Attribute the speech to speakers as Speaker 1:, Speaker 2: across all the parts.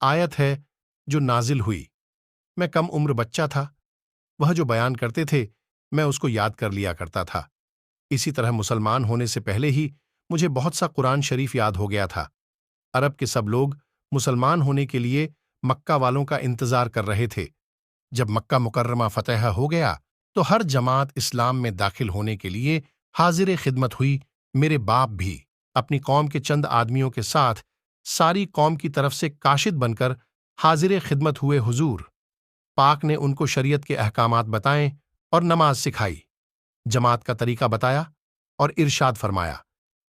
Speaker 1: آیت ہے جو نازل ہوئی۔ میں کم عمر بچہ تھا، وہ جو بیان کرتے تھے میں اس کو یاد کر لیا کرتا تھا۔ اسی طرح مسلمان ہونے سے پہلے ہی مجھے بہت سا قرآن شریف یاد ہو گیا تھا۔ عرب کے سب لوگ مسلمان ہونے کے لیے مکہ والوں کا انتظار کر رہے تھے۔ جب مکہ مکرمہ فتح ہو گیا تو ہر جماعت اسلام میں داخل ہونے کے لیے حاضر خدمت ہوئی۔ میرے باپ بھی اپنی قوم کے چند آدمیوں کے ساتھ ساری قوم کی طرف سے کاشد بن کر حاضر خدمت ہوئے۔ حضور پاک نے ان کو شریعت کے احکامات بتائیں اور نماز سکھائی، جماعت کا طریقہ بتایا اور ارشاد فرمایا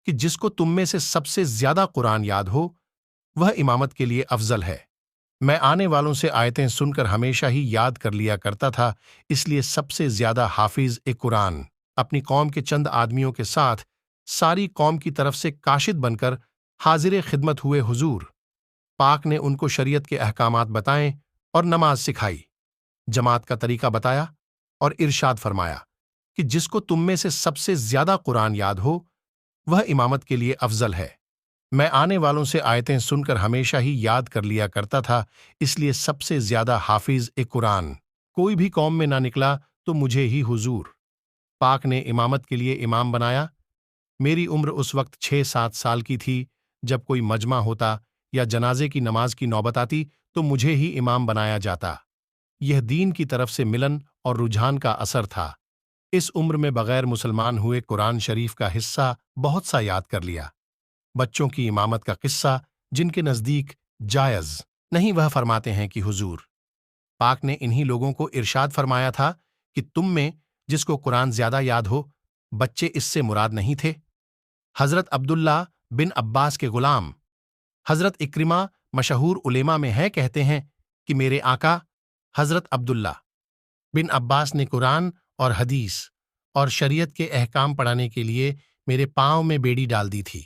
Speaker 1: کہ جس کو تم میں سے سب سے زیادہ قرآن یاد ہو وہ امامت کے لیے افضل ہے۔ میں آنے والوں سے آیتیں سن کر ہمیشہ ہی یاد کر لیا کرتا تھا، اس لیے سب سے زیادہ حافظ قرآن اپنی قوم کے چند آدمیوں کے ساتھ ساری قوم کی طرف سے کاشد بن کر حاضر خدمت ہوئے۔ حضور پاک نے ان کو شریعت کے احکامات بتائیں اور نماز سکھائی، جماعت کا طریقہ بتایا اور ارشاد فرمایا کہ جس کو تم میں سے سب سے زیادہ قرآن یاد ہو وہ امامت کے لیے افضل ہے۔ میں آنے والوں سے آیتیں سن کر ہمیشہ ہی یاد کر لیا کرتا تھا، اس لیے سب سے زیادہ حافظ قرآن کوئی بھی قوم میں نہ نکلا تو مجھے ہی حضور پاک نے امامت کے لیے امام بنایا۔ میری عمر اس وقت 6-7 سال کی تھی۔ جب کوئی مجمع ہوتا یا جنازے کی نماز کی نوبت آتی تو مجھے ہی امام بنایا جاتا۔ یہ دین کی طرف سے ملن اور رجحان کا اثر تھا۔ اس عمر میں بغیر مسلمان ہوئے قرآن شریف کا حصہ بہت سا یاد کر لیا۔ بچوں کی امامت کا قصہ جن کے نزدیک جائز نہیں، وہ فرماتے ہیں کہ حضور پاک نے انہی لوگوں کو ارشاد فرمایا تھا کہ تم میں جس کو قرآن زیادہ یاد ہو، بچے اس سے مراد نہیں تھے۔ حضرت عبداللہ بن عباس کے غلام حضرت اکرمہ مشہور علماء میں ہے، کہتے ہیں کہ میرے آقا حضرت عبداللہ بن عباس نے قرآن اور حدیث اور شریعت کے احکام پڑھانے کے لیے میرے پاؤں میں بیڑی ڈال دی تھی۔